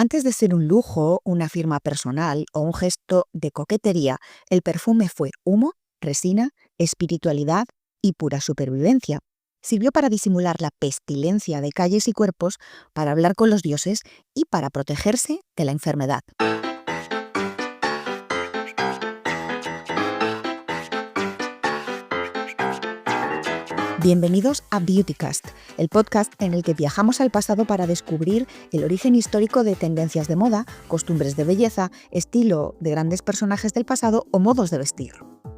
Antes de ser un lujo, una firma personal o un gesto de coquetería, el perfume fue humo, resina, espiritualidad y pura supervivencia. Sirvió para disimular la pestilencia de calles y cuerpos, para hablar con los dioses y para protegerse de la enfermedad. Bienvenidos a Beautycast, el podcast en el que viajamos al pasado para descubrir el origen histórico de tendencias de moda, costumbres de belleza, estilo de grandes personajes del pasado o modos de vestir.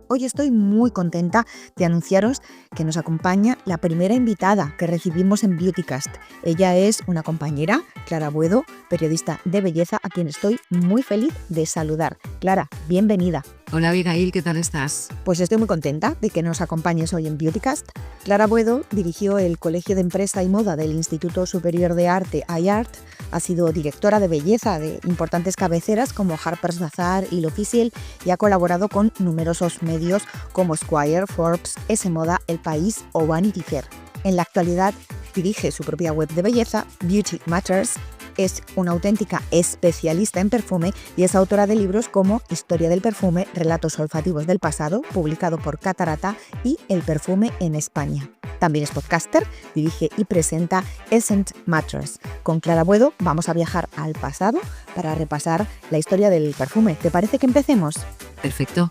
Hoy estoy muy contenta de anunciaros que nos acompaña la primera invitada que recibimos en Beautycast. Ella es una compañera, Clara Buedo, periodista de belleza, a quien estoy muy feliz de saludar. Clara, bienvenida. Hola Abigail, ¿qué tal estás? Pues estoy muy contenta de que nos acompañes hoy en Beautycast. Clara Buedo dirigió el Colegio de Empresa y Moda del Instituto Superior de Arte, iArt, ha sido directora de belleza de importantes cabeceras como Harper's Bazaar y L'Officiel y ha colaborado con numerosos medios como Esquire, Forbes, S Moda, El País o Vanity Fair. En la actualidad dirige su propia web de belleza, Beauty Matters. Es una auténtica especialista en perfume y es autora de libros como Historia del perfume, Relatos olfativos del pasado, publicado por Catarata, y El perfume en España. También es podcaster, dirige y presenta Scent Matters. Con Clara Buedo vamos a viajar al pasado para repasar la historia del perfume. ¿Te parece que empecemos? Perfecto.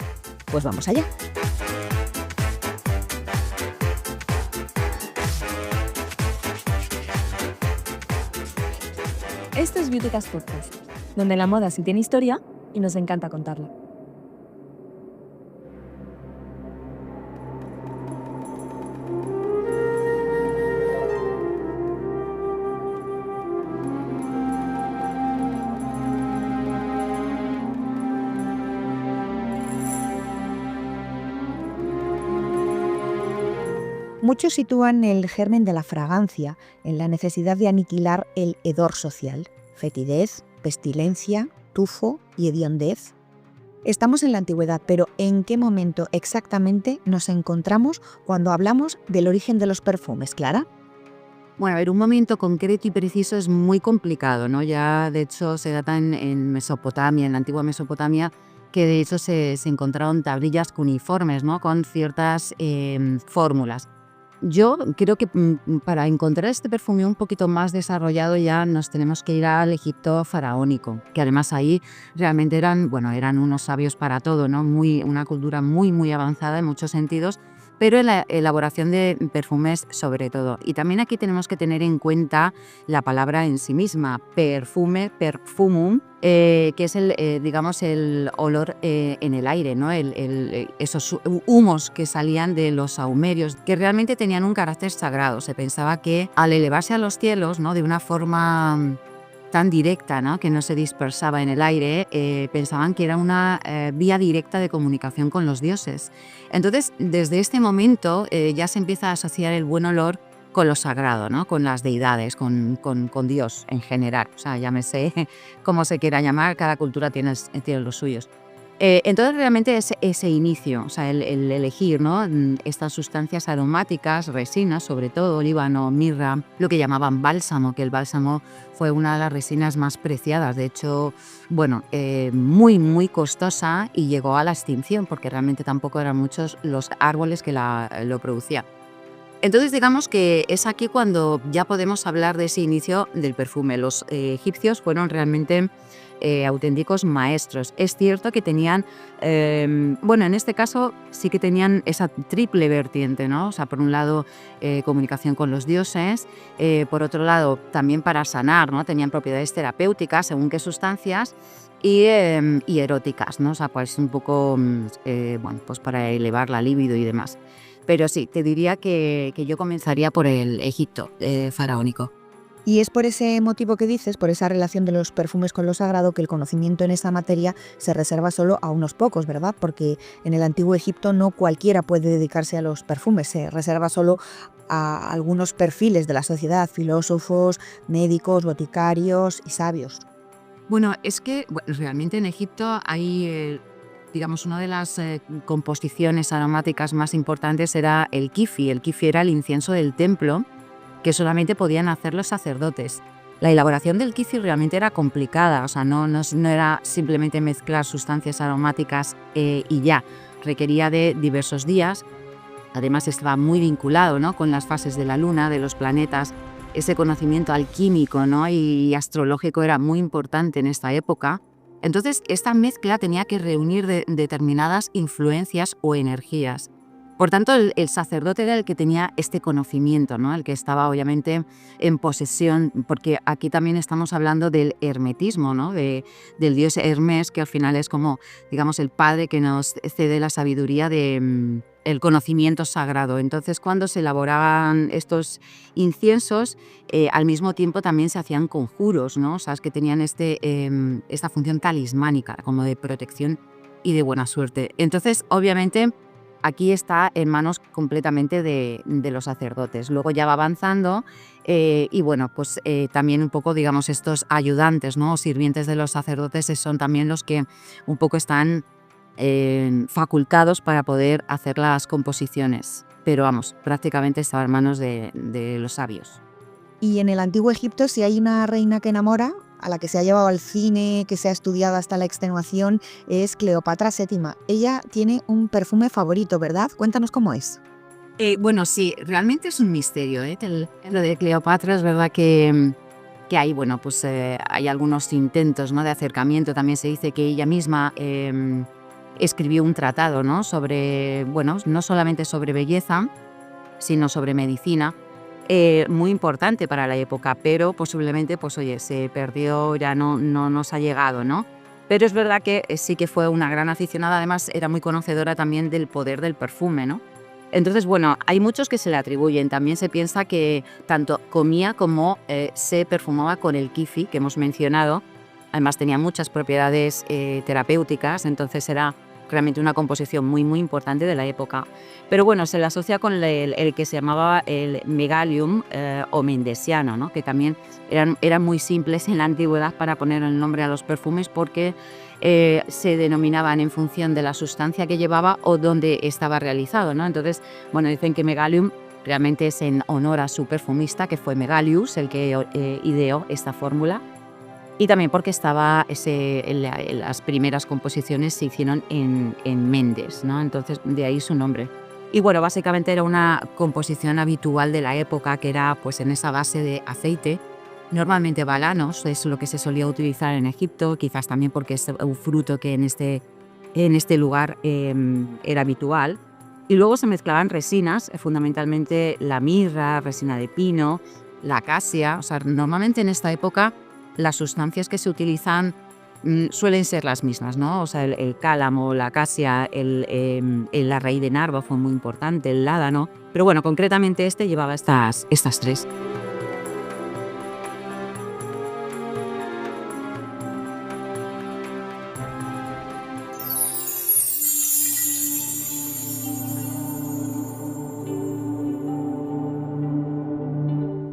Pues vamos allá. Esto es Beautycast Podcast, donde la moda sí tiene historia y nos encanta contarla. Muchos sitúan el germen de la fragancia en la necesidad de aniquilar el hedor social, fetidez, pestilencia, tufo y hediondez. Estamos en la antigüedad, pero ¿en qué momento exactamente nos encontramos cuando hablamos del origen de los perfumes, Clara? Bueno, a ver, un momento concreto y preciso es muy complicado, ¿no? Ya, de hecho, se data en Mesopotamia, en la antigua Mesopotamia, que de hecho se encontraron tablillas cuneiformes, ¿no? Con ciertas fórmulas. Yo creo que para encontrar este perfume un poquito más desarrollado ya nos tenemos que ir al Egipto faraónico, que además ahí realmente eran unos sabios para todo, ¿no? Una cultura muy avanzada en muchos sentidos, pero en la elaboración de perfumes sobre todo. Y también aquí tenemos que tener en cuenta la palabra en sí misma, perfume, perfumum, que es el olor en el aire, ¿no? Esos humos que salían de los sahumerios, que realmente tenían un carácter sagrado. Se pensaba que al elevarse a los cielos, ¿no? De una forma tan directa, ¿no? Que no se dispersaba en el aire, pensaban que era una vía directa de comunicación con los dioses. Entonces, desde este momento ya se empieza a asociar el buen olor con lo sagrado, ¿no? Con las deidades, con Dios en general. O sea, llámese como se quiera llamar, cada cultura tiene los suyos. Entonces realmente es ese inicio, o sea, el elegir, ¿no? Estas sustancias aromáticas, resinas, sobre todo olíbano, mirra, lo que llamaban bálsamo, que el bálsamo fue una de las resinas más preciadas, de hecho, muy costosa y llegó a la extinción porque realmente tampoco eran muchos los árboles que lo producían. Entonces digamos que es aquí cuando ya podemos hablar de ese inicio del perfume. Los egipcios fueron realmente auténticos maestros. Es cierto que tenían, en este caso sí que tenían esa triple vertiente, ¿no? O sea, por un lado comunicación con los dioses, por otro lado también para sanar, ¿no? Tenían propiedades terapéuticas según qué sustancias y eróticas, ¿no? O sea, pues un poco, pues para elevar la libido y demás. Pero sí, te diría que yo comenzaría por el Egipto faraónico. Y es por ese motivo que dices, por esa relación de los perfumes con lo sagrado, que el conocimiento en esa materia se reserva solo a unos pocos, ¿verdad? Porque en el antiguo Egipto no cualquiera puede dedicarse a los perfumes, se reserva solo a algunos perfiles de la sociedad, filósofos, médicos, boticarios y sabios. Bueno, es que realmente en Egipto hay, digamos, una de las composiciones aromáticas más importantes era el kifi. El kifi era el incienso del templo que solamente podían hacer los sacerdotes. La elaboración del kifi realmente era complicada, o sea, no era simplemente mezclar sustancias aromáticas y ya, requería de diversos días. Además estaba muy vinculado, ¿no?, con las fases de la luna, de los planetas. Ese conocimiento alquímico, ¿no?, y astrológico era muy importante en esta época. Entonces, esta mezcla tenía que reunir determinadas influencias o energías. Por tanto, el sacerdote era el que tenía este conocimiento, ¿no?, el que estaba obviamente en posesión, porque aquí también estamos hablando del hermetismo, ¿no?, del dios Hermes, que al final es como, digamos, el padre que nos cede la sabiduría de el conocimiento sagrado. Entonces, cuando se elaboraban estos inciensos, al mismo tiempo también se hacían conjuros, ¿no? O sea, es que tenían esta función talismánica, como de protección y de buena suerte. Entonces, obviamente, aquí está en manos completamente de los sacerdotes. Luego ya va avanzando y bueno, pues también un poco, digamos, estos ayudantes, ¿no?, o sirvientes de los sacerdotes son también los que un poco están facultados para poder hacer las composiciones. Pero vamos, prácticamente estaba en manos de los sabios. Y en el antiguo Egipto, si hay una reina que enamora, a la que se ha llevado al cine, que se ha estudiado hasta la extenuación, es Cleopatra VII. Ella tiene un perfume favorito, ¿verdad? Cuéntanos cómo es. Bueno, sí, realmente es un misterio, lo de Cleopatra. Es verdad que hay, bueno, pues hay algunos intentos, ¿no?, de acercamiento. También se dice que ella misma escribió un tratado, ¿no?, sobre, bueno, no solamente sobre belleza, sino sobre medicina, muy importante para la época, pero posiblemente, pues oye, se perdió, ya no nos ha llegado, ¿no? Pero es verdad que sí que fue una gran aficionada. Además era muy conocedora también del poder del perfume, ¿no? Entonces, bueno, hay muchos que se le atribuyen. También se piensa que tanto comía como se perfumaba con el kifi que hemos mencionado. Además tenía muchas propiedades terapéuticas, entonces era realmente una composición muy, muy importante de la época. Pero bueno, se le asocia con el que se llamaba el megalium o mendesiano, ¿no?, que también eran muy simples en la antigüedad para poner el nombre a los perfumes, porque se denominaban en función de la sustancia que llevaba o dónde estaba realizado, ¿no? Entonces, bueno, dicen que megalium realmente es en honor a su perfumista, que fue Megalius, el que ideó esta fórmula. Y también porque las primeras composiciones se hicieron en Mendes, ¿no? Entonces, de ahí su nombre. Y bueno, básicamente era una composición habitual de la época, que era pues en esa base de aceite, normalmente balanos, es lo que se solía utilizar en Egipto, quizás también porque es un fruto que en este lugar era habitual. Y luego se mezclaban resinas, fundamentalmente la mirra, resina de pino, la acacia. O sea, normalmente en esta época las sustancias que se utilizan suelen ser las mismas, ¿no? O sea, el cálamo, la acacia, la raíz de nardo fue muy importante, el ládano. Pero bueno, concretamente llevaba estas tres.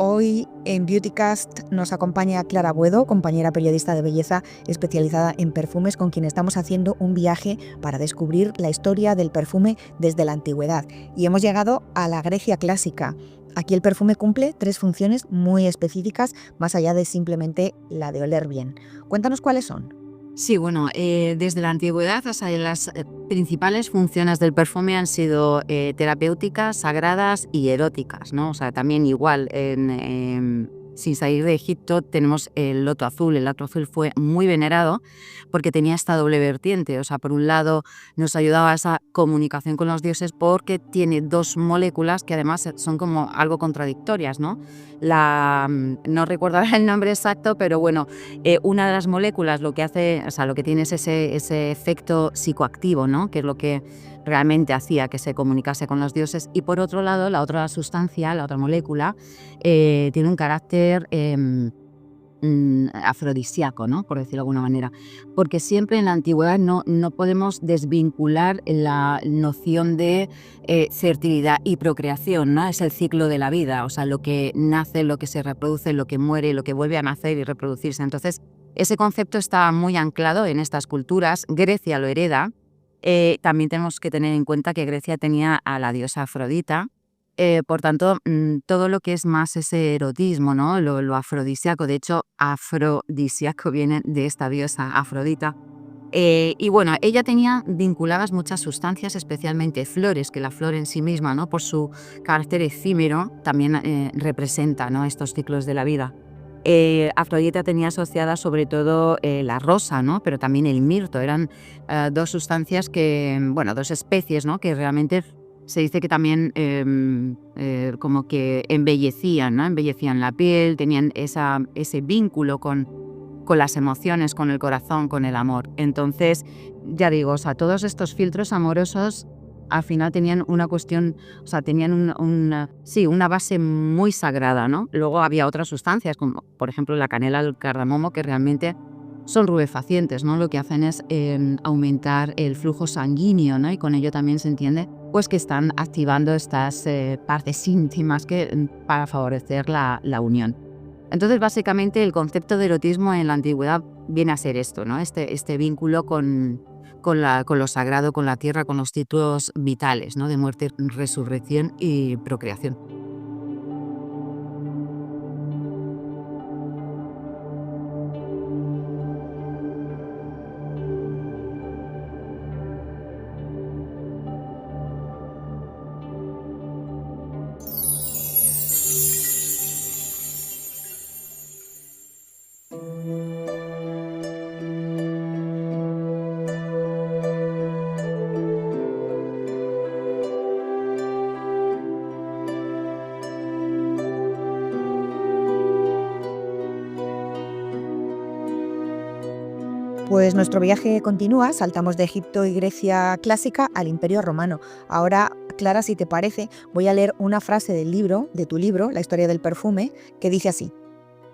Hoy en Beautycast nos acompaña Clara Buedo, compañera periodista de belleza especializada en perfumes, con quien estamos haciendo un viaje para descubrir la historia del perfume desde la antigüedad. Y hemos llegado a la Grecia clásica. Aquí el perfume cumple 3 funciones muy específicas, más allá de simplemente la de oler bien. Cuéntanos cuáles son. Sí, bueno, desde la antigüedad, o sea, las principales funciones del perfume han sido terapéuticas, sagradas y eróticas, ¿no? O sea, también igual, sin salir de Egipto, tenemos el loto azul. El loto azul fue muy venerado porque tenía esta doble vertiente. O sea, por un lado nos ayudaba a esa comunicación con los dioses, porque tiene 2 moléculas que además son como algo contradictorias, ¿no? No recuerdo el nombre exacto, pero bueno, una de las moléculas lo que hace, o sea, lo que tiene es ese efecto psicoactivo, ¿no?, que es lo que realmente hacía que se comunicase con los dioses. Y por otro lado, la otra sustancia, la otra molécula, tiene un carácter afrodisíaco, ¿no?, por decirlo de alguna manera, porque siempre en la antigüedad no podemos desvincular la noción de fertilidad y procreación, ¿no? Es el ciclo de la vida, o sea, lo que nace, lo que se reproduce, lo que muere, lo que vuelve a nacer y reproducirse. Entonces, ese concepto está muy anclado en estas culturas. Grecia lo hereda. También tenemos que tener en cuenta que Grecia tenía a la diosa Afrodita, Por tanto, todo lo que es más ese erotismo, ¿no? Lo afrodisíaco, de hecho, afrodisíaco viene de esta diosa Afrodita. Y bueno, ella tenía vinculadas muchas sustancias, especialmente flores, que la flor en sí misma, ¿no? Por su carácter efímero, también representa, ¿no? Estos ciclos de la vida. Afrodita tenía asociada sobre todo la rosa, ¿no? Pero también el mirto. Eran dos sustancias dos especies, ¿no? Que realmente se dice que también como que embellecían, ¿no? Embellecían la piel, tenían ese vínculo con las emociones, con el corazón, con el amor. Entonces, ya digo, o sea, todos estos filtros amorosos al final tenían una cuestión, o sea, tenían una base muy sagrada, ¿no? Luego había otras sustancias, como por ejemplo la canela, el cardamomo, que realmente son rubefacientes, ¿no? Lo que hacen es aumentar el flujo sanguíneo, ¿no? Y con ello también se entiende pues que están activando estas partes íntimas para favorecer la unión. Entonces, básicamente, el concepto de erotismo en la antigüedad viene a ser esto, ¿no? Este vínculo con lo sagrado, con la tierra, con los ciclos vitales, ¿no? De muerte, resurrección y procreación. Pues nuestro viaje continúa, saltamos de Egipto y Grecia clásica al Imperio Romano. Ahora, Clara, si te parece, voy a leer una frase de tu libro, La historia del perfume, que dice así: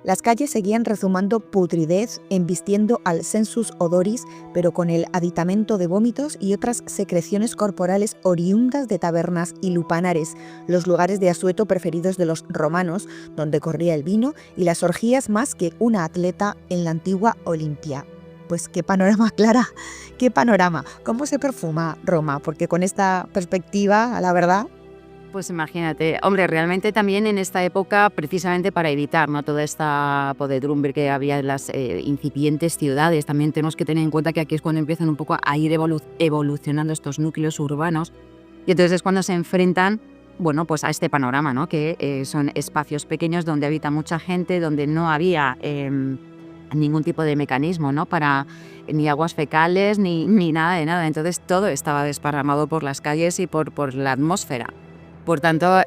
las calles seguían rezumando putridez, embistiendo al sensus odoris, pero con el aditamento de vómitos y otras secreciones corporales oriundas de tabernas y lupanares, los lugares de asueto preferidos de los romanos, donde corría el vino y las orgías más que una atleta en la antigua Olimpia. Pues qué panorama, Clara, qué panorama. ¿Cómo se perfuma Roma? Porque con esta perspectiva, a la verdad... Pues imagínate, hombre, realmente también en esta época, precisamente para evitar, ¿no? Toda esta podredumbre que había en las incipientes ciudades, también tenemos que tener en cuenta que aquí es cuando empiezan un poco a ir evolucionando estos núcleos urbanos, y entonces es cuando se enfrentan, bueno, pues a este panorama, ¿no? Que son espacios pequeños donde habita mucha gente, donde no había ningún tipo de mecanismo, ¿no? Para ni aguas fecales ni nada de nada. Entonces todo estaba desparramado por las calles y por la atmósfera. Por tanto,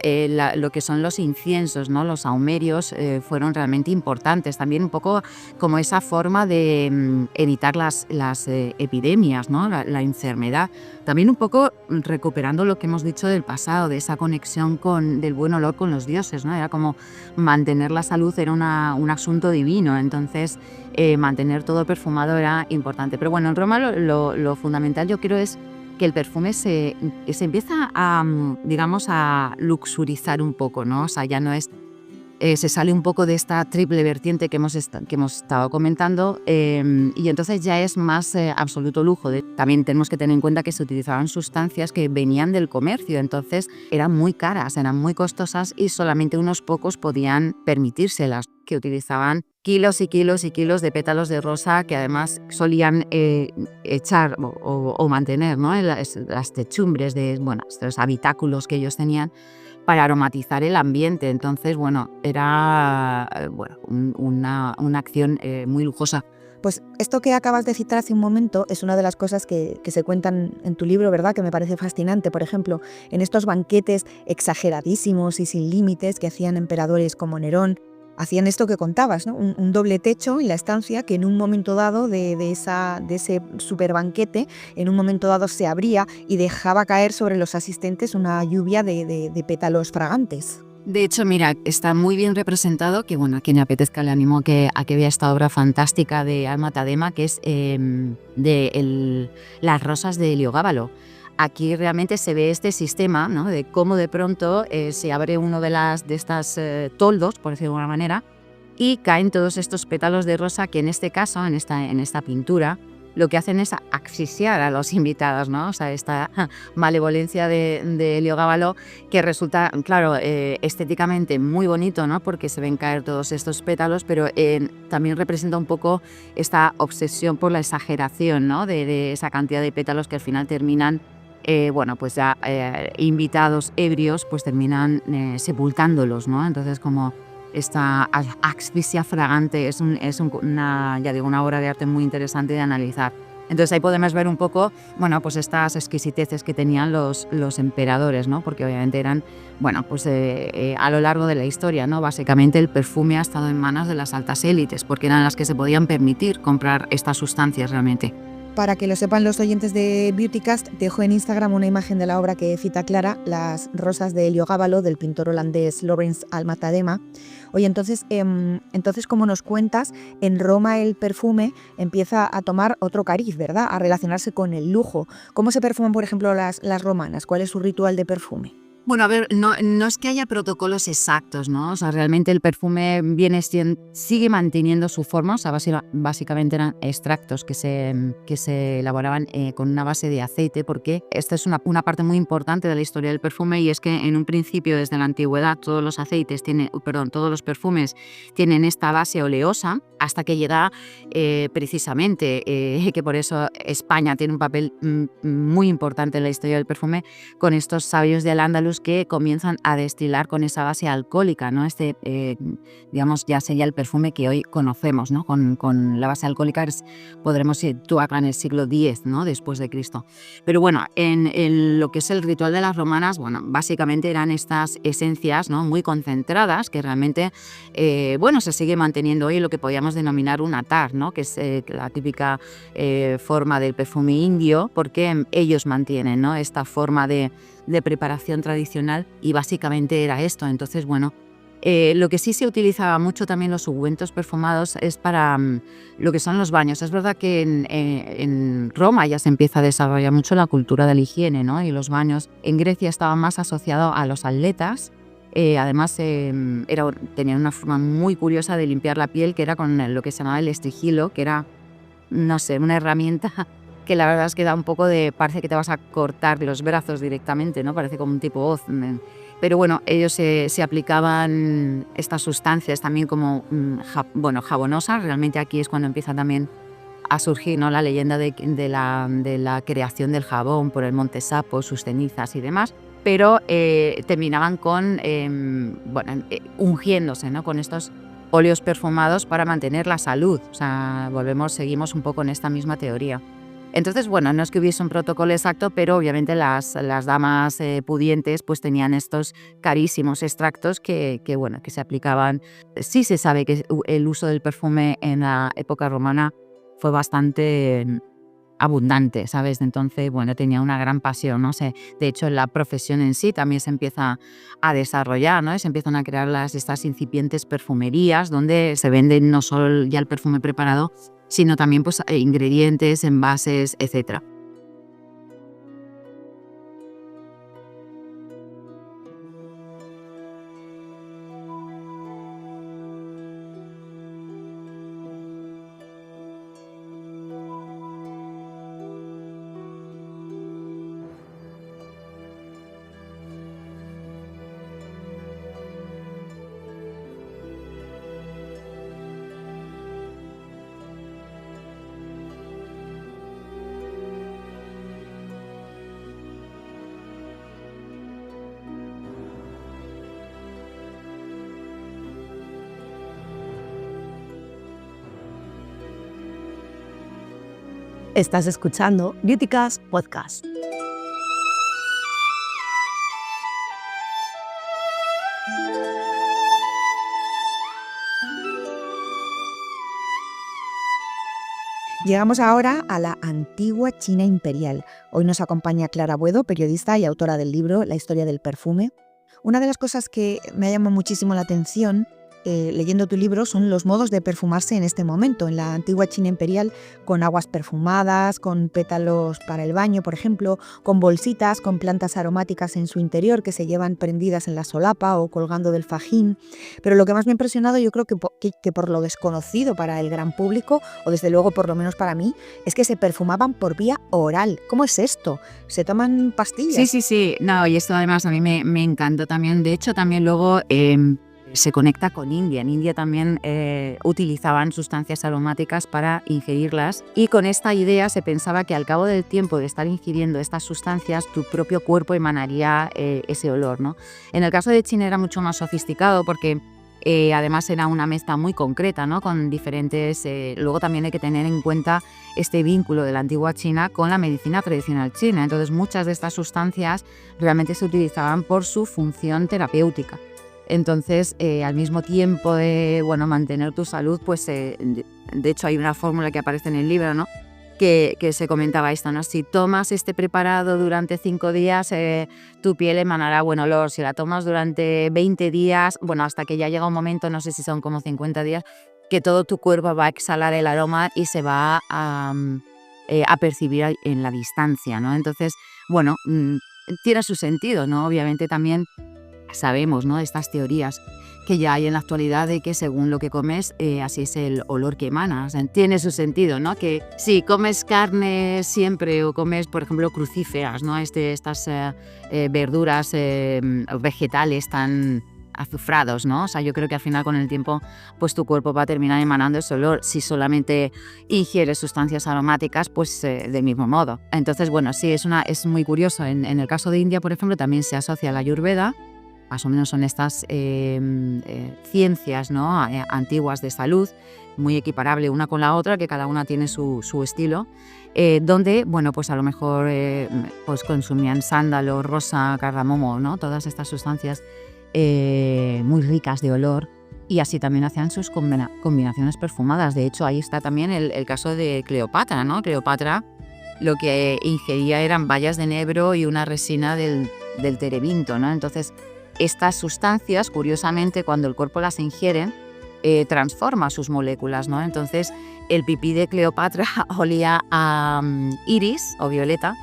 lo que son los inciensos, ¿no? Los saumerios fueron realmente importantes. También un poco como esa forma de evitar las epidemias, ¿no? La enfermedad. También un poco recuperando lo que hemos dicho del pasado, de esa conexión del buen olor con los dioses, ¿no? Era como mantener la salud, era un asunto divino. Entonces, mantener todo perfumado era importante. Pero bueno, en Roma lo fundamental yo creo es que el perfume se empieza a, digamos, a luxurizar un poco, ¿no? O sea, ya no es... se sale un poco de esta triple vertiente que hemos estado comentando, y entonces ya es más absoluto lujo. También tenemos que tener en cuenta que se utilizaban sustancias que venían del comercio, entonces eran muy caras, eran muy costosas y solamente unos pocos podían permitírselas, que utilizaban kilos y kilos y kilos de pétalos de rosa que además solían echar o mantener, ¿no? En las techumbres de, bueno, estos habitáculos que ellos tenían para aromatizar el ambiente. Entonces, bueno, era una acción muy lujosa. Pues esto que acabas de citar hace un momento es una de las cosas que se cuentan en tu libro, ¿verdad? Que me parece fascinante. Por ejemplo, en estos banquetes exageradísimos y sin límites que hacían emperadores como Nerón, hacían esto que contabas, ¿no? Un doble techo en la estancia que en un momento dado de ese super banquete, en un momento dado se abría y dejaba caer sobre los asistentes una lluvia de pétalos fragantes. De hecho, mira, está muy bien representado, que bueno, a quien le apetezca le animo a que vea esta obra fantástica de Alma Tadema, que es Las rosas de Heliogábalo. Aquí realmente se ve este sistema, ¿no? De cómo de pronto se abre uno de estas toldos, por decirlo de alguna manera, y caen todos estos pétalos de rosa que en este caso, en esta pintura, lo que hacen es asfixiar a los invitados, ¿no? O sea, esta malevolencia de Heliogábalo, que resulta, claro, estéticamente muy bonito, ¿no? Porque se ven caer todos estos pétalos, pero también representa un poco esta obsesión por la exageración, ¿no? De esa cantidad de pétalos que al final terminan, bueno, pues ya invitados ebrios, pues terminan sepultándolos, ¿no? Entonces, como esta asfixia fragante es una, ya digo, una obra de arte muy interesante de analizar. Entonces ahí podemos ver un poco, bueno, pues estas exquisiteces que tenían los emperadores, ¿no? Porque obviamente eran, bueno, pues a lo largo de la historia, ¿no? Básicamente el perfume ha estado en manos de las altas élites, porque eran las que se podían permitir comprar estas sustancias realmente. Para que lo sepan los oyentes de Beautycast, dejo en Instagram una imagen de la obra que cita Clara, Las rosas de Heliogábalo, del pintor holandés Laurens Almatadema. Oye, entonces, como nos cuentas, en Roma el perfume empieza a tomar otro cariz, ¿verdad? A relacionarse con el lujo. ¿Cómo se perfuman, por ejemplo, las romanas? ¿Cuál es su ritual de perfume? Bueno, a ver, no es que haya protocolos exactos, ¿no? O sea, realmente el perfume sigue manteniendo su forma, o sea, básicamente eran extractos que se elaboraban con una base de aceite, porque esta es una parte muy importante de la historia del perfume, y es que en un principio, desde la antigüedad, todos los perfumes tienen esta base oleosa, hasta que llega precisamente, que por eso España tiene un papel muy importante en la historia del perfume, con estos sabios de Al-Ándalus que comienzan a destilar con esa base alcohólica, ¿no? Digamos, ya sería el perfume que hoy conocemos, ¿no? Con la base alcohólica podremos situarla en el siglo X, ¿no? Después de Cristo. Pero bueno, en lo que es el ritual de las romanas, bueno, básicamente eran estas esencias, ¿no? Muy concentradas, que realmente, bueno, se sigue manteniendo hoy lo que podríamos denominar un atar, ¿no? Que es la típica forma del perfume indio, porque ellos mantienen, ¿no? Esta forma de preparación tradicional, y básicamente era esto. Entonces, bueno, lo que sí se utilizaba mucho también los ungüentos perfumados es para lo que son los baños. Es verdad que en Roma ya se empieza a desarrollar mucho la cultura de la higiene, ¿no? Y los baños en Grecia estaban más asociados a los atletas. Además, tenían una forma muy curiosa de limpiar la piel, que era con lo que se llamaba el estrigilo, que era, no sé, una herramienta que la verdad es que da un poco parece que te vas a cortar los brazos directamente, ¿no? Parece como un tipo hoz. Pero bueno, ellos se aplicaban estas sustancias también como, jabonosas. Realmente aquí es cuando empieza también a surgir, ¿no? La leyenda de la creación del jabón por el monte Sapo, sus cenizas y demás. Pero terminaban con, ungiéndose, ¿no? Con estos óleos perfumados para mantener la salud. O sea, seguimos un poco en esta misma teoría. Entonces, bueno, no es que hubiese un protocolo exacto, pero obviamente las damas pudientes pues tenían estos carísimos extractos que se aplicaban. Sí se sabe que el uso del perfume en la época romana fue bastante abundante, ¿sabes? Entonces, bueno, tenía una gran pasión, no sé. De hecho, la profesión en sí también se empieza a desarrollar, ¿no? Se empiezan a crear estas incipientes perfumerías donde se venden no solo ya el perfume preparado, sino también pues ingredientes, envases, etc. Estás escuchando Beautycast Podcast. Llegamos ahora a la antigua China imperial. Hoy nos acompaña Clara Buedo, periodista y autora del libro La historia del perfume. Una de las cosas que me ha llamado muchísimo la atención leyendo tu libro, son los modos de perfumarse en este momento. En la antigua China imperial, con aguas perfumadas, con pétalos para el baño, por ejemplo, con bolsitas, con plantas aromáticas en su interior que se llevan prendidas en la solapa o colgando del fajín. Pero lo que más me ha impresionado, yo creo que por lo desconocido para el gran público, o desde luego por lo menos para mí, es que se perfumaban por vía oral. ¿Cómo es esto? ¿Se toman pastillas? Sí. No, y esto además a mí me encantó también. De hecho, también luego se conecta con India. En India también utilizaban sustancias aromáticas para ingerirlas, y con esta idea se pensaba que al cabo del tiempo de estar ingiriendo estas sustancias, tu propio cuerpo emanaría ese olor, ¿no? En el caso de China era mucho más sofisticado porque además era una mezcla muy concreta, ¿no? Con diferentes... luego también hay que tener en cuenta este vínculo de la antigua China con la medicina tradicional china. Entonces muchas de estas sustancias realmente se utilizaban por su función terapéutica. Entonces, al mismo tiempo de mantener tu salud, pues de hecho hay una fórmula que aparece en el libro, ¿no? Que se comentaba esto, ¿no? Si tomas este preparado durante 5 días, tu piel emanará buen olor. Si la tomas durante 20 días, hasta que ya llega un momento, no sé si son como 50 días, que todo tu cuerpo va a exhalar el aroma y se va a percibir en la distancia, ¿no? Entonces, tiene su sentido, ¿no? Obviamente también sabemos, ¿no?, de estas teorías que ya hay en la actualidad de que según lo que comes, así es el olor que emana. O sea, tiene su sentido, ¿no? Que si comes carne siempre o comes, por ejemplo, crucíferas, ¿no? Estas verduras vegetales tan azufrados, ¿no? O sea, yo creo que al final con el tiempo pues tu cuerpo va a terminar emanando ese olor. Si solamente ingieres sustancias aromáticas, pues del mismo modo. Entonces, sí, es muy curioso. En el caso de India, por ejemplo, también se asocia a la Ayurveda. Más o menos son estas ciencias, ¿no?, antiguas de salud, muy equiparable una con la otra, que cada una tiene su estilo, donde, pues a lo mejor pues consumían sándalo, rosa, cardamomo, ¿no?, todas estas sustancias muy ricas de olor, y así también hacían sus combinaciones perfumadas. De hecho, ahí está también el caso de Cleopatra, ¿no? Cleopatra lo que ingería eran bayas de enebro y una resina del terebinto, ¿no? Entonces, estas sustancias, curiosamente, cuando el cuerpo las ingiere, transforma sus moléculas, ¿no? Entonces, el pipí de Cleopatra olía a iris o violeta,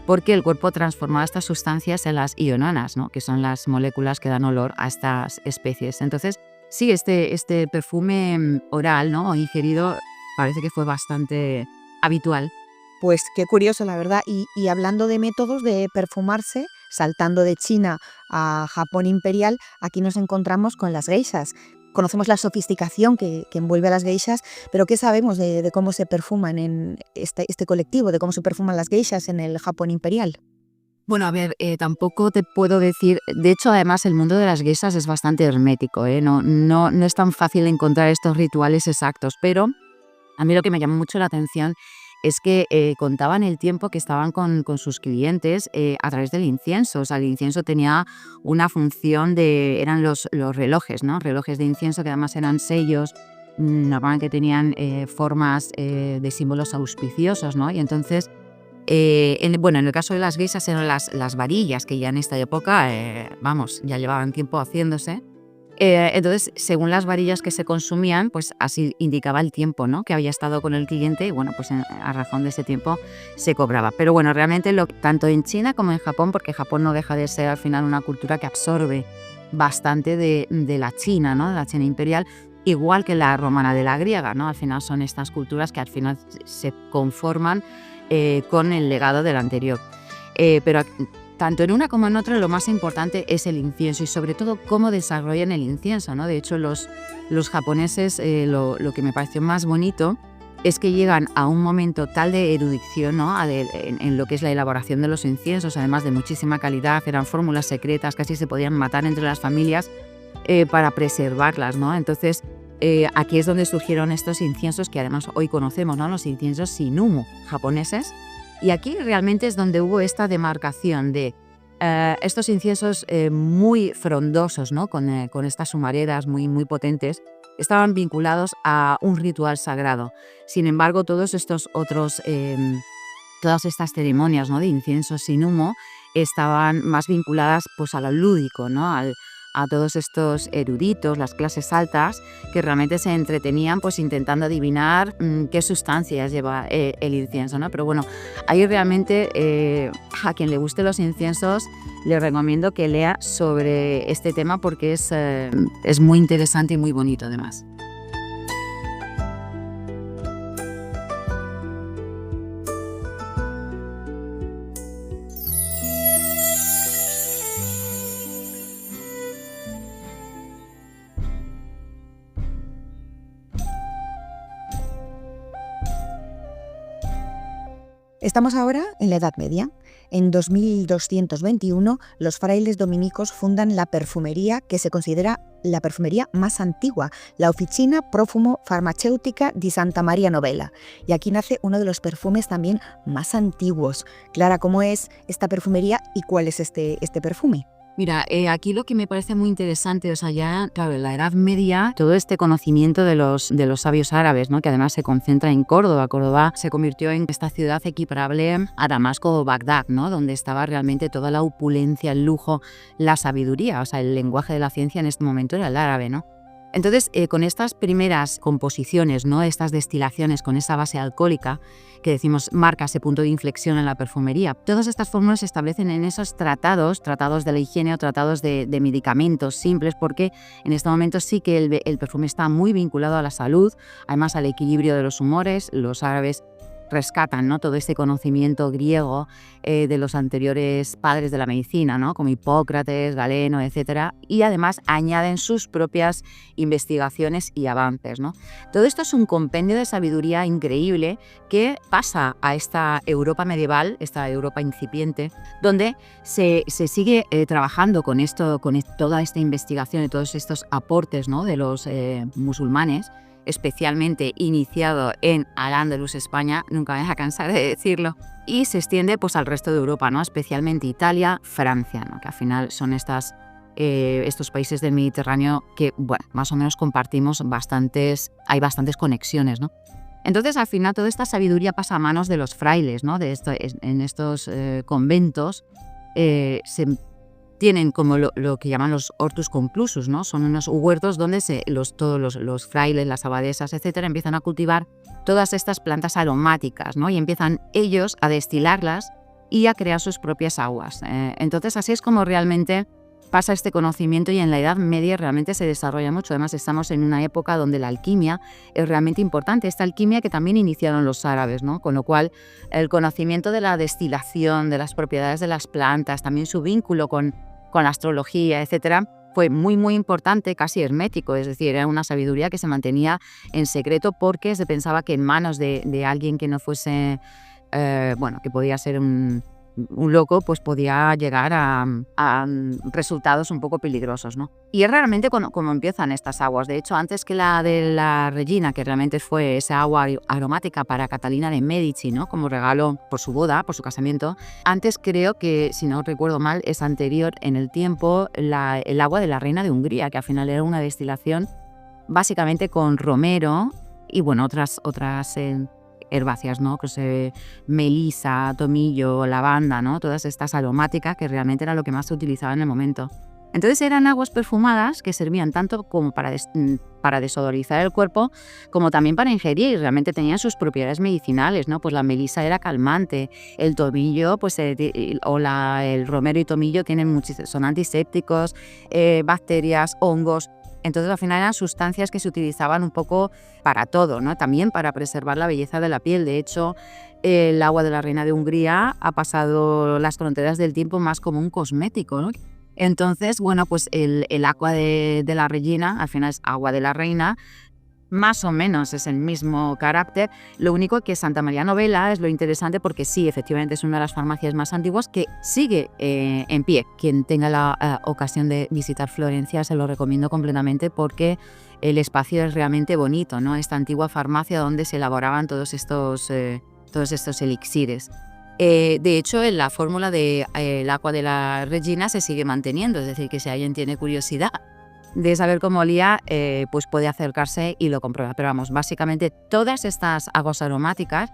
porque el cuerpo transformaba estas sustancias en las ionanas, ¿no?, que son las moléculas que dan olor a estas especies. Entonces, sí, este perfume oral, ¿no?, o ingerido, parece que fue bastante habitual. Pues qué curioso, la verdad. Y hablando de métodos de perfumarse, saltando de China a Japón imperial, aquí nos encontramos con las geishas. Conocemos la sofisticación que envuelve a las geishas, pero ¿qué sabemos de cómo se perfuman en este colectivo, de cómo se perfuman las geishas en el Japón imperial? A ver, tampoco te puedo decir... De hecho, además, el mundo de las geishas es bastante hermético, ¿eh? No es tan fácil encontrar estos rituales exactos, pero a mí lo que me llamó mucho la atención es que contaban el tiempo que estaban con sus clientes a través del incienso. O sea, el incienso tenía una función eran los relojes, ¿no? Relojes de incienso que además eran sellos, normalmente tenían formas de símbolos auspiciosos, ¿no? Y entonces, en el caso de las geishas eran las varillas, que ya en esta época, ya llevaban tiempo haciéndose. Entonces, según las varillas que se consumían, pues así indicaba el tiempo, ¿no?, que había estado con el cliente, y pues a razón de ese tiempo se cobraba. Pero realmente tanto en China como en Japón, porque Japón no deja de ser al final una cultura que absorbe bastante de la China, ¿no?, de la China imperial, igual que la romana de la griega, ¿no? Al final son estas culturas que al final se conforman con el legado del anterior. Pero tanto en una como en otra, lo más importante es el incienso, y sobre todo cómo desarrollan el incienso, ¿no? De hecho, los japoneses, lo que me pareció más bonito es que llegan a un momento tal de erudición, ¿no?, en lo que es la elaboración de los inciensos, además de muchísima calidad. Eran fórmulas secretas, casi se podían matar entre las familias para preservarlas, ¿no? Entonces, aquí es donde surgieron estos inciensos que además hoy conocemos, ¿no?, los inciensos sin humo japoneses. Y aquí realmente es donde hubo esta demarcación de estos inciensos muy frondosos, ¿no?, con estas humaredas muy, muy potentes, estaban vinculados a un ritual sagrado. Sin embargo, todos estos otros, todas estas ceremonias, ¿no?, de inciensos sin humo estaban más vinculadas pues a lo lúdico, ¿no?, a todos estos eruditos, las clases altas, que realmente se entretenían pues intentando adivinar qué sustancias lleva el incienso, ¿no? Pero bueno, ahí realmente a quien le guste los inciensos le recomiendo que lea sobre este tema porque es muy interesante y muy bonito además. Estamos ahora en la Edad Media. En 2221, los frailes dominicos fundan la perfumería que se considera la perfumería más antigua, la Officina Profumo Farmaceutica di Santa Maria Novella. Y aquí nace uno de los perfumes también más antiguos. Clara, ¿cómo es esta perfumería y cuál es este perfume? Mira, aquí lo que me parece muy interesante, o sea, ya, claro, en la Edad Media, todo este conocimiento de los sabios árabes, ¿no? Que además se concentra en Córdoba. Córdoba se convirtió en esta ciudad equiparable a Damasco o Bagdad, ¿no? Donde estaba realmente toda la opulencia, el lujo, la sabiduría, o sea, el lenguaje de la ciencia en este momento era el árabe, ¿no? Entonces, con estas primeras composiciones, ¿no? Estas destilaciones con esa base alcohólica, que decimos marca ese punto de inflexión en la perfumería, todas estas fórmulas se establecen en esos tratados de la higiene o tratados de medicamentos simples, porque en este momento sí que el perfume está muy vinculado a la salud, además al equilibrio de los humores. Los árabes rescatan, ¿no? Todo este conocimiento griego de los anteriores padres de la medicina, ¿no? Como Hipócrates, Galeno, etcétera, y además añaden sus propias investigaciones y avances, ¿no? Todo esto es un compendio de sabiduría increíble que pasa a esta Europa medieval, esta Europa incipiente, donde se sigue trabajando con toda esta investigación y todos estos aportes, ¿no? De los musulmanes, especialmente iniciado en Al-Ándalus, España, nunca me voy a cansar de decirlo, y se extiende pues al resto de Europa, ¿no? Especialmente Italia, Francia, ¿no? Que al final son estos países del Mediterráneo que, bueno, más o menos compartimos hay bastantes conexiones, ¿no? Entonces, al final, toda esta sabiduría pasa a manos de los frailes, ¿no? En estos conventos tienen como lo que llaman los hortus conclusus, ¿no? Son unos huertos donde todos los frailes, las abadesas, etcétera, empiezan a cultivar todas estas plantas aromáticas, ¿no? Y empiezan ellos a destilarlas y a crear sus propias aguas. Entonces, así es como realmente pasa este conocimiento, y en la Edad Media realmente se desarrolla mucho. Además, estamos en una época donde la alquimia es realmente importante, esta alquimia que también iniciaron los árabes, ¿no? Con lo cual, el conocimiento de la destilación, de las propiedades de las plantas, también su vínculo con la astrología, etcétera, fue muy, muy importante, casi hermético, es decir, era una sabiduría que se mantenía en secreto porque se pensaba que en manos de alguien que no fuese, que podía ser un loco, pues podía llegar a resultados un poco peligrosos, ¿no? Y es realmente como empiezan estas aguas. De hecho, antes que la de la Regina, que realmente fue esa agua aromática para Catalina de Medici, ¿no? Como regalo por su boda, por su casamiento, antes creo que, si no recuerdo mal, es anterior en el tiempo el agua de la reina de Hungría, que al final era una destilación básicamente con romero y, bueno, otras herbáceas, ¿no? Melisa, tomillo, lavanda, ¿no? Todas estas aromáticas que realmente era lo que más se utilizaba en el momento. Entonces eran aguas perfumadas que servían tanto como para desodorizar el cuerpo, como también para ingerir, y realmente tenían sus propiedades medicinales, ¿no? Pues la melisa era calmante, el tomillo, pues el romero y tomillo son antisépticos, bacterias, hongos. Entonces, al final eran sustancias que se utilizaban un poco para todo, ¿no? También para preservar la belleza de la piel. De hecho, el agua de la reina de Hungría ha pasado las fronteras del tiempo más como un cosmético, ¿no? Entonces, bueno, pues el agua de la Regina, al final es agua de la reina, más o menos es el mismo carácter. Lo único que Santa Maria Novella es lo interesante porque sí, efectivamente es una de las farmacias más antiguas que sigue en pie. Quien tenga la ocasión de visitar Florencia se lo recomiendo completamente porque el espacio es realmente bonito, ¿no? Esta antigua farmacia donde se elaboraban todos estos elixires. De hecho, en la fórmula del agua de la Regina se sigue manteniendo, es decir, que si alguien tiene curiosidad de saber cómo olía, pues puede acercarse y lo comprueba. Pero vamos, básicamente todas estas aguas aromáticas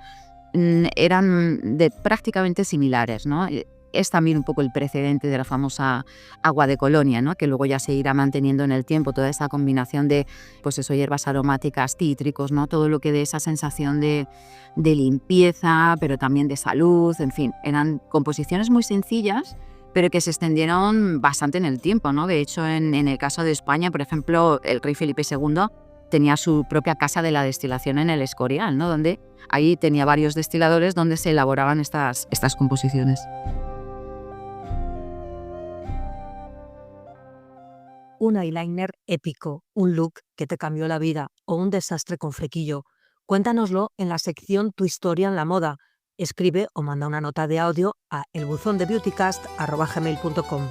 eran prácticamente similares, ¿no? es también un poco el precedente de la famosa agua de Colonia, ¿no? Que luego ya se irá manteniendo en el tiempo toda esa combinación de, pues eso, hierbas aromáticas, cítricos, ¿no? Todo lo que dé esa sensación de limpieza, pero también de salud, en fin, eran composiciones muy sencillas, pero que se extendieron bastante en el tiempo, ¿no? De hecho, en el caso de España, por ejemplo, el rey Felipe II tenía su propia casa de la destilación en el Escorial, ¿no? Donde ahí tenía varios destiladores donde se elaboraban estas composiciones. Un eyeliner épico, un look que te cambió la vida o un desastre con flequillo. Cuéntanoslo en la sección Tu historia en la moda. Escribe o manda una nota de audio a elbuzondebeautycast@gmail.com.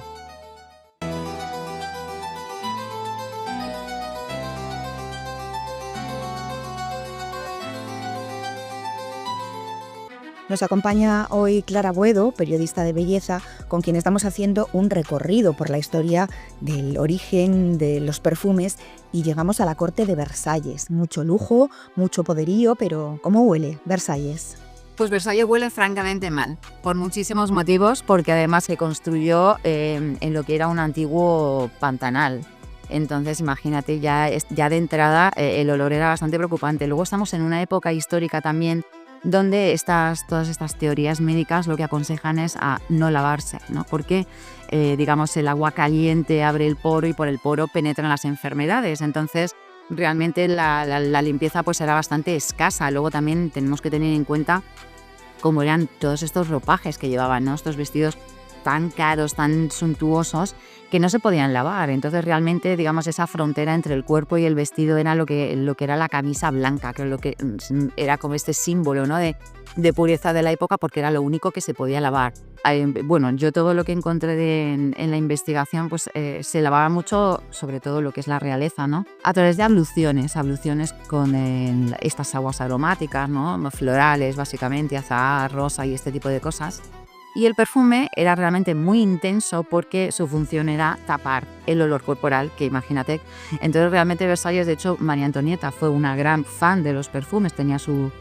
Nos acompaña hoy Clara Buedo, periodista de belleza, con quien estamos haciendo un recorrido por la historia del origen de los perfumes y llegamos a la corte de Versalles. Mucho lujo, mucho poderío, pero ¿cómo huele Versalles? Pues Versalles huele francamente mal, por muchísimos motivos, porque además se construyó en lo que era un antiguo pantanal. Entonces, imagínate, ya de entrada el olor era bastante preocupante. Luego estamos en una época histórica también donde todas estas teorías médicas lo que aconsejan es a no lavarse, ¿no? Porque digamos, el agua caliente abre el poro y por el poro penetran las enfermedades. Entonces, realmente la limpieza pues era bastante escasa. Luego también tenemos que tener en cuenta cómo eran todos estos ropajes que llevaban, ¿no? Estos vestidos tan caros, tan suntuosos, que no se podían lavar. Entonces realmente, digamos, esa frontera entre el cuerpo y el vestido era lo que era la camisa blanca, que es lo que era como este símbolo, ¿no? de pureza de la época, porque era lo único que se podía lavar. Bueno, yo todo lo que encontré en la investigación, pues se lavaba mucho, sobre todo lo que es la realeza, ¿no? A través de abluciones con estas aguas aromáticas, ¿no? Florales, básicamente, azahar, rosa y este tipo de cosas. Y el perfume era realmente muy intenso porque su función era tapar el olor corporal, que imagínate. Entonces realmente Versalles, de hecho, María Antonieta fue una gran fan de los perfumes, tenía su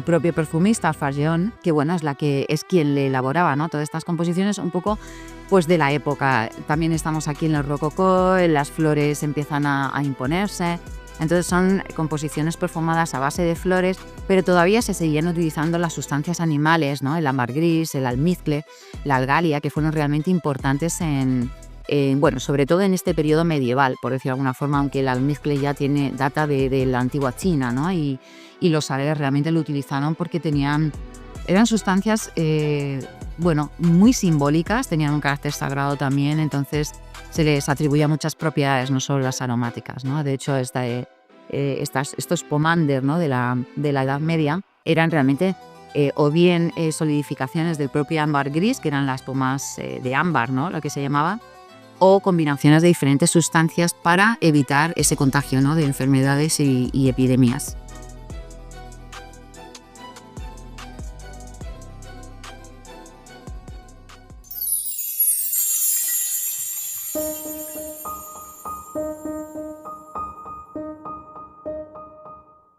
propio perfumista, Fargeon, que bueno, es quien le elaboraba, ¿no? Todas estas composiciones un poco pues de la época. También estamos aquí en el rococó, las flores empiezan a imponerse. Entonces son composiciones perfumadas a base de flores, pero todavía se seguían utilizando las sustancias animales, ¿no? El ámbar gris, el almizcle, la algalia, que fueron realmente importantes bueno, sobre todo en este periodo medieval, por decirlo de alguna forma, aunque el almizcle ya data de la antigua China, ¿no? Y los árabes realmente lo utilizaron porque eran sustancias, bueno, muy simbólicas, tenían un carácter sagrado también, entonces se les atribuía muchas propiedades, no solo las aromáticas, ¿no? De hecho, estos pomanders, ¿no? de la Edad Media eran realmente o bien solidificaciones del propio ámbar gris, que eran las pomas de ámbar, ¿no? Lo que se llamaba, o combinaciones de diferentes sustancias para evitar ese contagio, ¿no? De enfermedades y epidemias.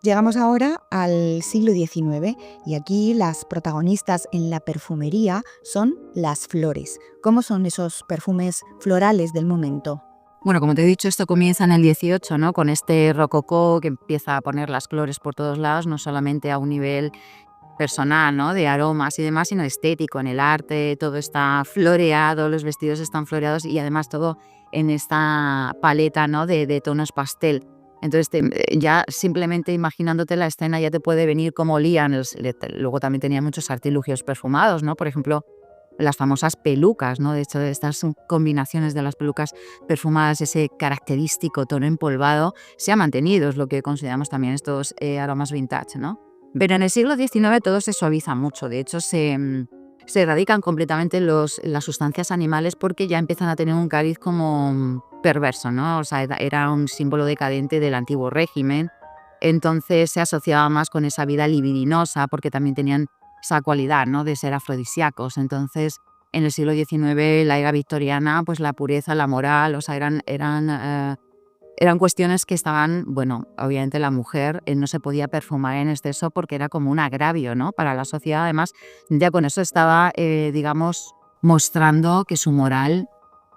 Llegamos ahora al siglo XIX y aquí las protagonistas en la perfumería son las flores. ¿Cómo son esos perfumes florales del momento? Bueno, como te he dicho, esto comienza en el 18, ¿no? Con este rococó que empieza a poner las flores por todos lados, no solamente a un nivel personal, ¿no? De aromas y demás, sino estético, en el arte, todo está floreado, los vestidos están floreados y además todo en esta paleta, ¿no? de tonos pastel. Entonces, ya simplemente imaginándote la escena ya te puede venir cómo olían. Luego también tenía muchos artilugios perfumados, ¿no? Por ejemplo, las famosas pelucas, ¿no? De hecho, estas combinaciones de las pelucas perfumadas, ese característico tono empolvado, se ha mantenido, es lo que consideramos también estos aromas vintage, ¿no? Pero en el siglo XIX todo se suaviza mucho. De hecho, se erradican completamente las sustancias animales porque ya empiezan a tener un cariz como perverso, ¿no? O sea, era un símbolo decadente del antiguo régimen. Entonces se asociaba más con esa vida libidinosa porque también tenían esa cualidad, ¿no? De ser afrodisíacos. Entonces, en el siglo XIX, la era victoriana, pues la pureza, la moral, o sea, eran cuestiones que estaban, bueno, obviamente la mujer no se podía perfumar en exceso porque era como un agravio, ¿no? Para la sociedad. Además, ya con eso estaba, digamos, mostrando que su moral,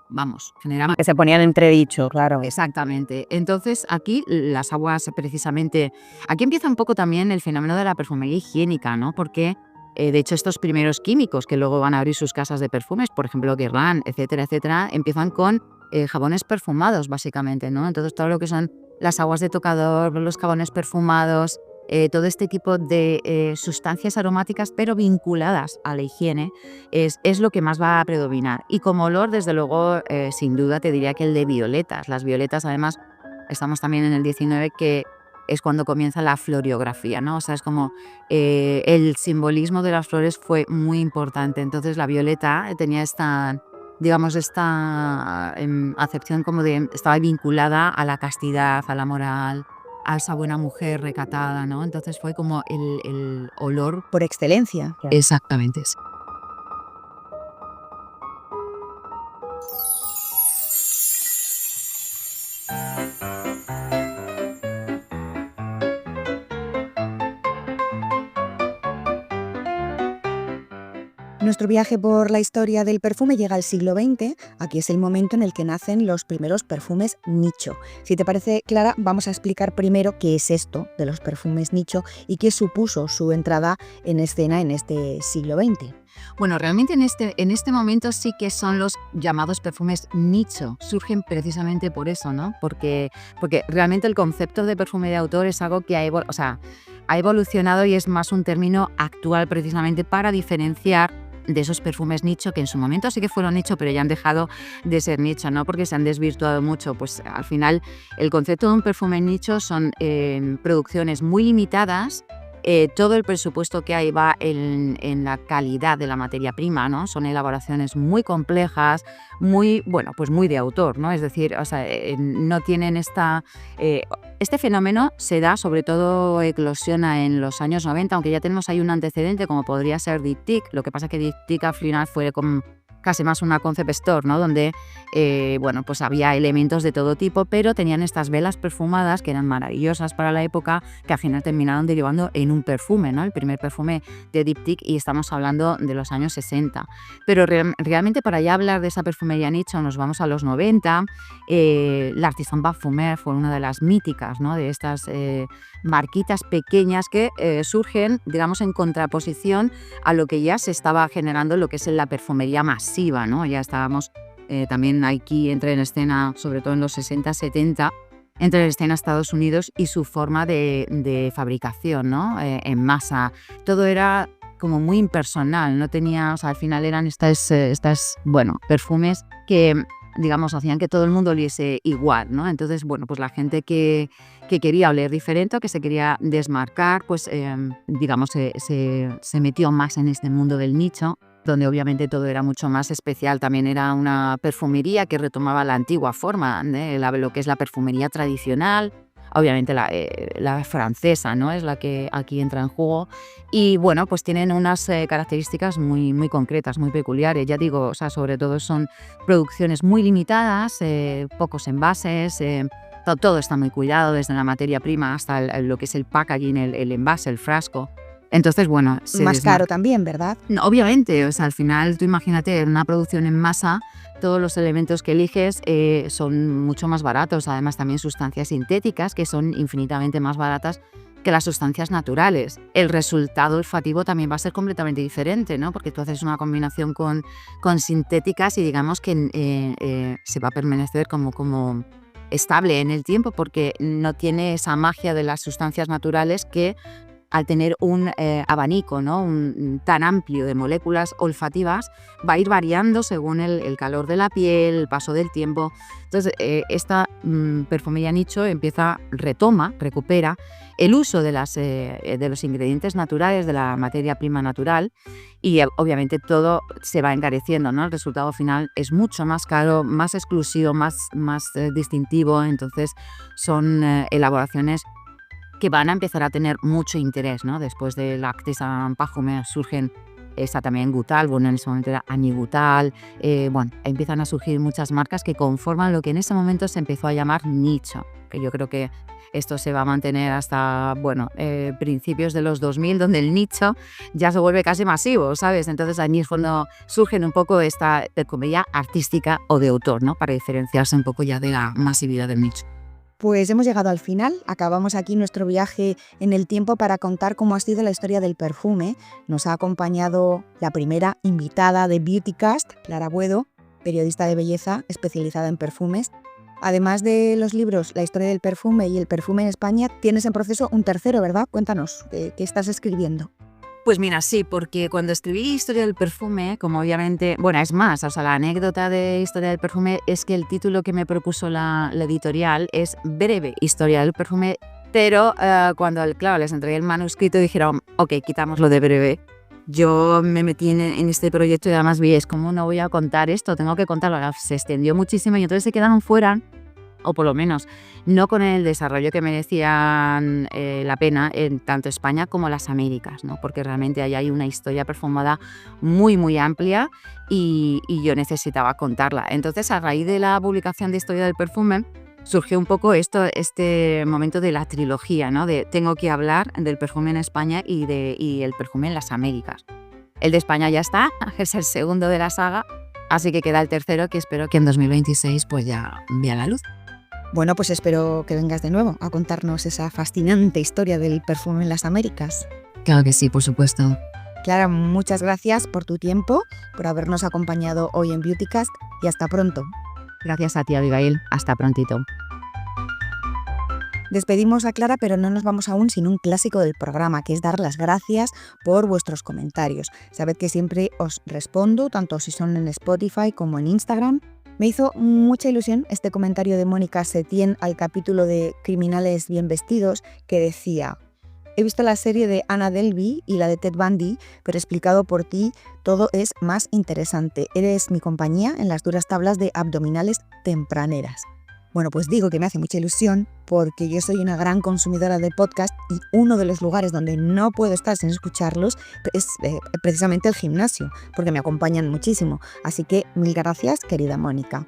vamos, generaba... Que se ponían en entredicho, claro. Exactamente. Entonces, aquí las aguas, precisamente, aquí empieza un poco también el fenómeno de la perfumería higiénica, ¿no? Porque, de hecho, estos primeros químicos que luego van a abrir sus casas de perfumes, por ejemplo, Guerlain, etcétera, etcétera, empiezan con jabones perfumados, básicamente, ¿no? Entonces, todo lo que son las aguas de tocador, los jabones perfumados, todo este tipo de sustancias aromáticas, pero vinculadas a la higiene, es lo que más va a predominar. Y como olor, desde luego, sin duda, te diría que el de violetas. Las violetas, además, estamos también en el 19, que es cuando comienza la floriografía, ¿no? O sea, es como el simbolismo de las flores fue muy importante. Entonces, la violeta tenía esta, digamos, esta acepción como de, estaba vinculada a la castidad, a la moral, a esa buena mujer recatada, ¿no? Entonces fue como el olor. Por excelencia. Exactamente eso. Nuestro viaje por la historia del perfume llega al siglo XX. Aquí es el momento en el que nacen los primeros perfumes nicho. Si te parece, Clara, vamos a explicar primero qué es esto de los perfumes nicho y qué supuso su entrada en escena en este siglo XX. Bueno, realmente en este momento sí que son los llamados perfumes nicho. Surgen precisamente por eso, ¿no? Porque realmente el concepto de perfume de autor es algo que ha evolucionado y es más un término actual precisamente para diferenciar de esos perfumes nicho que en su momento sí que fueron nicho, pero ya han dejado de ser nicho, ¿no? Porque se han desvirtuado mucho. Pues al final el concepto de un perfume nicho son producciones muy limitadas. Todo el presupuesto que hay va en la calidad de la materia prima, ¿no? Son elaboraciones muy complejas, muy de autor, ¿no? Es decir, no tienen este fenómeno se da, sobre todo eclosiona en los años 90, aunque ya tenemos ahí un antecedente como podría ser Diptyque. Lo que pasa es que Diptyque al final fue como casi más una concept store, ¿no? Donde pues había elementos de todo tipo, pero tenían estas velas perfumadas que eran maravillosas para la época, que al final terminaron derivando en un perfume, ¿no? El primer perfume de Diptyque, y estamos hablando de los años 60. Pero realmente para ya hablar de esa perfumería nicho nos vamos a los 90. L'Artisan Parfumeur fue una de las míticas, ¿no? De estas marquitas pequeñas que surgen, digamos, en contraposición a lo que ya se estaba generando, lo que es la perfumería masiva, ¿no? Ya estábamos también aquí entra en escena, sobre todo en los 60-70, entra en escena Estados Unidos y su forma de fabricación, ¿no? En masa. Todo era como muy impersonal, no tenía, al final eran estas perfumes que, digamos, hacían que todo el mundo oliese igual, ¿no? Entonces, pues la gente que quería oler diferente o que se quería desmarcar, pues digamos, se metió más en este mundo del nicho, donde obviamente todo era mucho más especial. También era una perfumería que retomaba la antigua forma, lo que es la perfumería tradicional. Obviamente la francesa, ¿no? Es la que aquí entra en juego. Y pues tienen unas características muy, muy concretas, muy peculiares. Ya digo, sobre todo son producciones muy limitadas, pocos envases, todo está muy cuidado, desde la materia prima hasta lo que es el packaging, el envase, el frasco. Entonces, más caro también, ¿verdad? No, obviamente, al final tú imagínate una producción en masa, todos los elementos que eliges son mucho más baratos. Además, también sustancias sintéticas que son infinitamente más baratas que las sustancias naturales. El resultado olfativo también va a ser completamente diferente, ¿no? Porque tú haces una combinación con sintéticas y digamos que se va a permanecer como estable en el tiempo, porque no tiene esa magia de las sustancias naturales que, al tener un abanico, ¿no? Tan amplio de moléculas olfativas, va a ir variando según el calor de la piel, el paso del tiempo. Entonces, esta perfumería nicho recupera el uso de los ingredientes naturales, de la materia prima natural, y obviamente todo se va encareciendo, ¿no? El resultado final es mucho más caro, más exclusivo, más distintivo. Entonces, son elaboraciones que van a empezar a tener mucho interés, ¿no? Después del Artisan Parfumeur surgen está también Gutal, bueno, en ese momento era Annie Gutal, bueno, empiezan a surgir muchas marcas que conforman lo que en ese momento se empezó a llamar nicho, que yo creo que esto se va a mantener hasta, bueno, principios de los 2000, donde el nicho ya se vuelve casi masivo, ¿sabes? Entonces ahí es cuando surgen un poco esta comedia artística o de autor, ¿no? Para diferenciarse un poco ya de la masividad del nicho. Pues hemos llegado al final, acabamos aquí nuestro viaje en el tiempo para contar cómo ha sido la historia del perfume. Nos ha acompañado la primera invitada de Beautycast, Clara Buedo, periodista de belleza especializada en perfumes. Además de los libros La historia del perfume y El perfume en España, tienes en proceso un tercero, ¿verdad? Cuéntanos, ¿qué estás escribiendo? Pues mira, sí, porque cuando escribí Historia del perfume, como obviamente, bueno, es más, o sea, la anécdota de Historia del perfume es que el título que me propuso la editorial es Breve Historia del perfume, pero cuando, claro, les entregué el manuscrito dijeron, ok, quitamos lo de breve. Yo me metí en este proyecto y además vi, es como no voy a contar esto, tengo que contarlo. Se extendió muchísimo y entonces se quedaron fuera, o por lo menos no con el desarrollo que merecían la pena en tanto España como las Américas, ¿no? Porque realmente ahí hay una historia perfumada muy, muy amplia y yo necesitaba contarla. Entonces, a raíz de la publicación de Historia del perfume, surgió un poco este momento de la trilogía, ¿no? De tengo que hablar del perfume en España y el perfume en las Américas. El de España ya está, es el segundo de la saga, así que queda el tercero, que espero que en 2026 pues ya vea la luz. Bueno, pues espero que vengas de nuevo a contarnos esa fascinante historia del perfume en las Américas. Claro que sí, por supuesto. Clara, muchas gracias por tu tiempo, por habernos acompañado hoy en Beautycast y hasta pronto. Gracias a ti, Abigail. Hasta prontito. Despedimos a Clara, pero no nos vamos aún sin un clásico del programa, que es dar las gracias por vuestros comentarios. Sabed que siempre os respondo, tanto si son en Spotify como en Instagram. Me hizo mucha ilusión este comentario de Mónica Setién al capítulo de Criminales bien vestidos, que decía: he visto la serie de Anna Delvey y la de Ted Bundy, pero explicado por ti todo es más interesante. Eres mi compañía en las duras tablas de abdominales tempraneras. Bueno, pues digo que me hace mucha ilusión porque yo soy una gran consumidora de podcast y uno de los lugares donde no puedo estar sin escucharlos es precisamente el gimnasio, porque me acompañan muchísimo. Así que mil gracias, querida Mónica.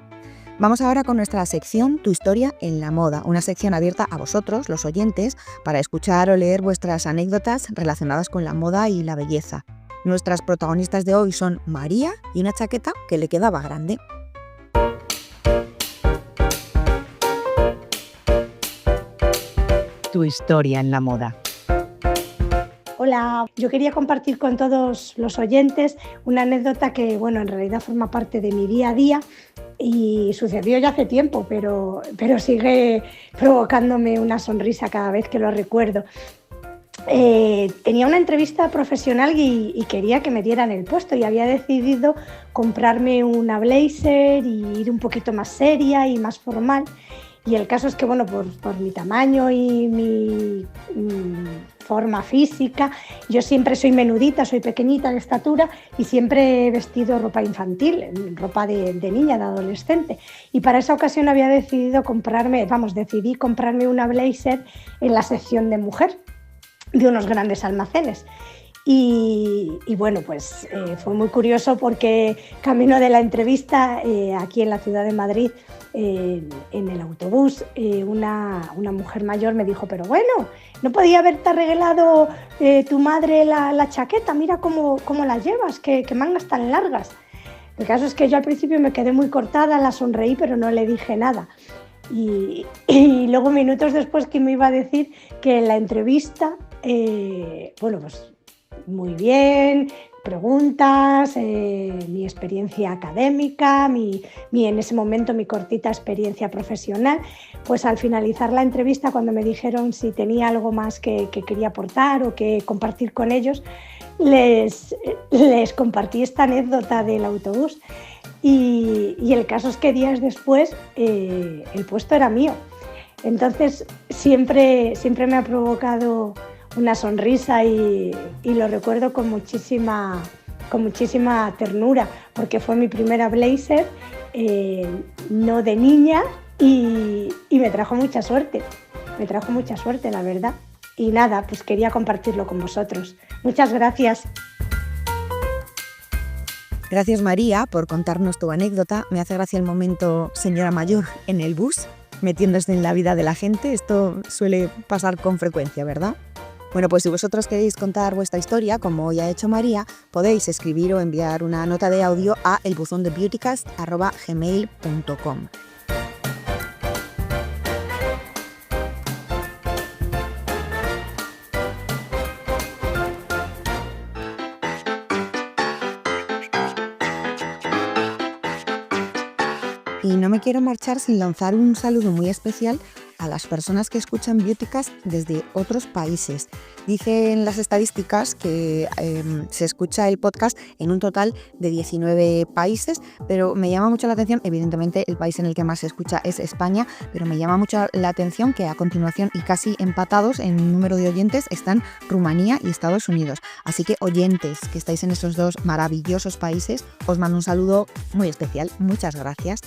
Vamos ahora con nuestra sección Tu historia en la moda, una sección abierta a vosotros, los oyentes, para escuchar o leer vuestras anécdotas relacionadas con la moda y la belleza. Nuestras protagonistas de hoy son María y una chaqueta que le quedaba grande. Tu historia en la moda. Hola, yo quería compartir con todos los oyentes una anécdota que, bueno, en realidad forma parte de mi día a día y sucedió ya hace tiempo, pero sigue provocándome una sonrisa cada vez que lo recuerdo. Tenía una entrevista profesional y quería que me dieran el puesto y había decidido comprarme una blazer y ir un poquito más seria y más formal. Y el caso es que, bueno, por mi tamaño y mi forma física, yo siempre soy menudita, soy pequeñita de estatura y siempre he vestido ropa infantil, ropa de niña, de adolescente. Y para esa ocasión decidí comprarme una blazer en la sección de mujer de unos grandes almacenes. Y bueno, pues fue muy curioso porque camino de la entrevista aquí en la ciudad de Madrid, en el autobús, una mujer mayor me dijo: pero bueno, ¿no podía haberte arreglado tu madre la chaqueta? Mira cómo la llevas, qué mangas tan largas. El caso es que yo al principio me quedé muy cortada, la sonreí, pero no le dije nada. Y luego, minutos después, que me iba a decir que en la entrevista, bueno, pues muy bien, preguntas, mi experiencia académica, en ese momento mi cortita experiencia profesional. Pues al finalizar la entrevista, cuando me dijeron si tenía algo más que quería aportar o que compartir con ellos, les compartí esta anécdota del autobús y el caso es que días después el puesto era mío. Entonces siempre me ha provocado una sonrisa y lo recuerdo con muchísima ternura, porque fue mi primera blazer, no de niña, y me trajo mucha suerte, la verdad. Y nada, pues quería compartirlo con vosotros. Muchas gracias. Gracias María por contarnos tu anécdota. Me hace gracia el momento señora mayor en el bus, metiéndose en la vida de la gente. Esto suele pasar con frecuencia, ¿verdad? Bueno, pues si vosotros queréis contar vuestra historia, como hoy ha hecho María, podéis escribir o enviar una nota de audio a elbuzondebeautycast@gmail.com. Y no me quiero marchar sin lanzar un saludo muy especial a las personas que escuchan Beautycast desde otros países. Dicen las estadísticas que se escucha el podcast en un total de 19 países, pero me llama mucho la atención, evidentemente el país en el que más se escucha es España, pero me llama mucho la atención que a continuación y casi empatados en número de oyentes están Rumanía y Estados Unidos. Así que oyentes que estáis en esos dos maravillosos países, os mando un saludo muy especial. Muchas gracias.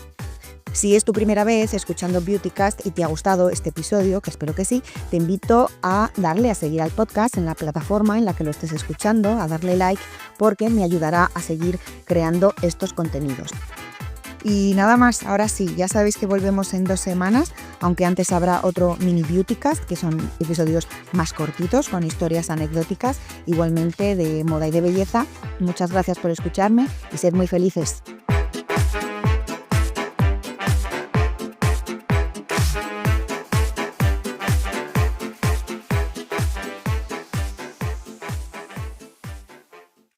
Si es tu primera vez escuchando Beautycast y te ha gustado este episodio, que espero que sí, te invito a darle a seguir al podcast en la plataforma en la que lo estés escuchando, a darle like, porque me ayudará a seguir creando estos contenidos. Y nada más, ahora sí, ya sabéis que volvemos en 2 semanas, aunque antes habrá otro mini Beautycast, que son episodios más cortitos, con historias anecdóticas, igualmente de moda y de belleza. Muchas gracias por escucharme y sed muy felices.